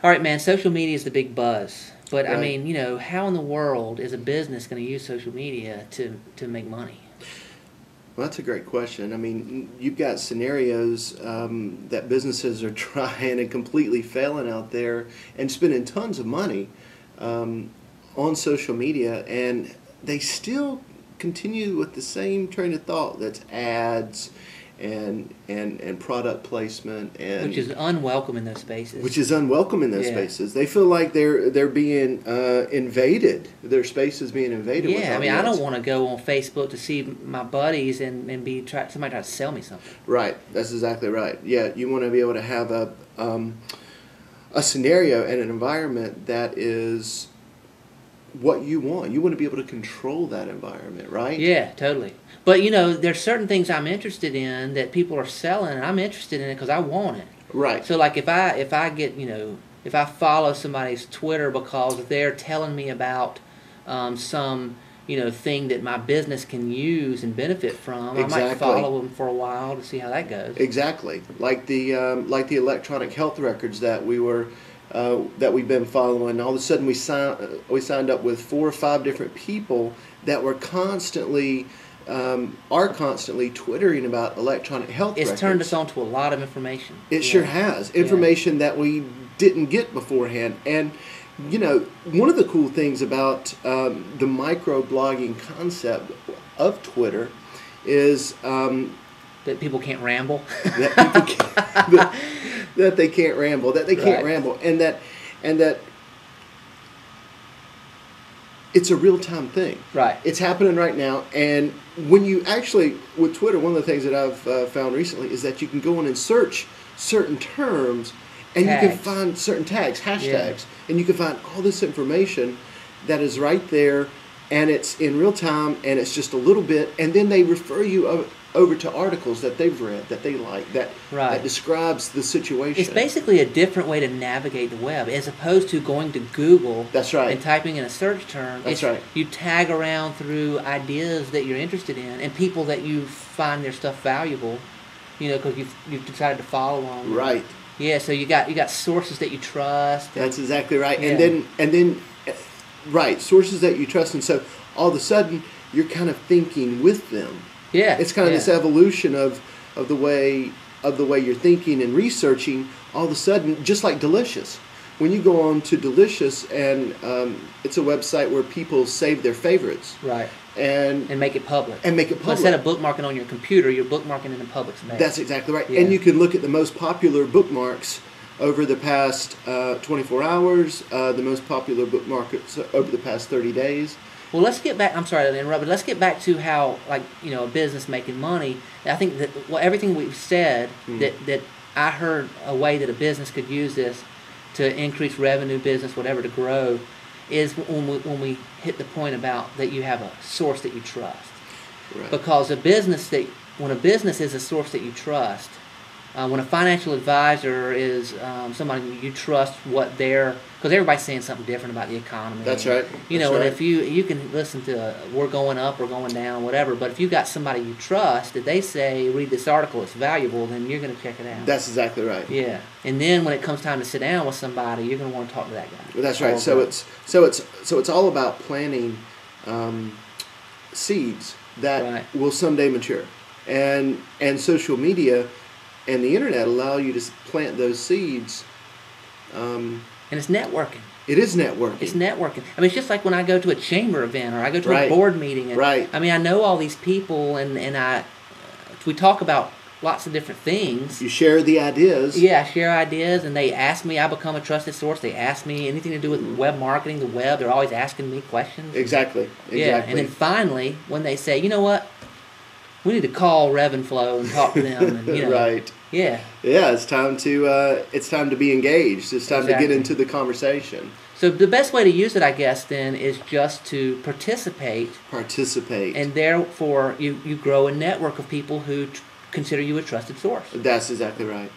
All right, man, social media is the big buzz. But, I Right. mean, how in the world is a business going to use social media to make money? Well, that's a great question. I mean, you've got scenarios that businesses are trying and completely failing out there and spending tons of money on social media, and they still continue with the same train of thought. That's ads and product placement, and Which is unwelcome in those spaces. which is unwelcome in those spaces. They feel like they're being invaded. Their space is being invaded. Yeah, with I mean, I audience. don't want to go on Facebook to see my buddies and somebody try to sell me something. Right, that's exactly right. Yeah, you want to be able to have a scenario and an environment that is what you want. You want to be able to control that environment, right? Yeah, totally. But, there's certain things I'm interested in that people are selling, and I'm interested in it because I want it. Right. So, like, if I get, if I follow somebody's Twitter because they're telling me about some, thing that my business can use and benefit from, I might follow them for a while to see how that goes. Exactly. Like the electronic health records that we've been following. All of a sudden, we signed up with 4 or 5 different people that were constantly twittering about electronic health records. It's turned us on to a lot of information. It sure has. Information that we didn't get beforehand. And, one of the cool things about the micro-blogging concept of Twitter is that people can't ramble. that people can't, that they can't ramble. That they can't ramble. And that it's a real-time thing. Right. It's happening right now. And when you actually, with Twitter, one of the things that I've found recently is that you can go in and search certain terms, and tags. You can find certain tags, hashtags, and you can find all this information that is right there, and it's in real time, and it's just a little bit, and then they refer you over to articles that they've read, that they like, that describes the situation. It's basically a different way to navigate the web, as opposed to going to Google That's right. and typing in a search term. That's right. You tag around through ideas that you're interested in and people that you find their stuff valuable, because you've decided to follow on. Right. Yeah, so you got sources that you trust. That's exactly right. Yeah. And then right, sources that you trust, and so all of a sudden you're kind of thinking with them. Yeah. It's kind of this evolution of the way you're thinking and researching. All of a sudden, just like Delicious, when you go on to Delicious, and it's a website where people save their favorites, right, and make it public. So instead of bookmarking on your computer, you're bookmarking in the public space. That's exactly right. Yeah. And you can look at the most popular bookmarks over the past 24 hours, the most popular bookmarks over the past 30 days. Well, let's get back. I'm sorry to interrupt, but let's get back to how, a business making money. I think that everything we've said, that I heard a way that a business could use this to increase revenue, business, whatever, to grow, is when we hit the point about that you have a source that you trust. Right. Because when a business is a source that you trust, when a financial advisor is somebody you trust because everybody's saying something different about the economy. That's right. And if you can listen to we're going up, we're going down, whatever, but if you got somebody you trust that they say, read this article, it's valuable, then you're going to check it out. That's exactly right. Yeah. And then when it comes time to sit down with somebody, you're going to want to talk to that guy. That's right. So it's all about planting seeds that will someday mature. And social media and the internet allow you to plant those seeds. And it's networking. It is networking. It's networking. I mean, it's just like when I go to a chamber event or I go to a board meeting. And, I mean, I know all these people, and we talk about lots of different things. You share the ideas. Yeah, I share ideas, and they ask me. I become a trusted source. They ask me anything to do with web marketing, the web. They're always asking me questions. Exactly. Yeah, and then finally, when they say, you know what, we need to call RevenFlo and talk to them. And, right. Yeah. Yeah, it's time to be engaged. It's time to get into the conversation. So the best way to use it, I guess, then, is just to participate. And therefore, you grow a network of people who consider you a trusted source. That's exactly right.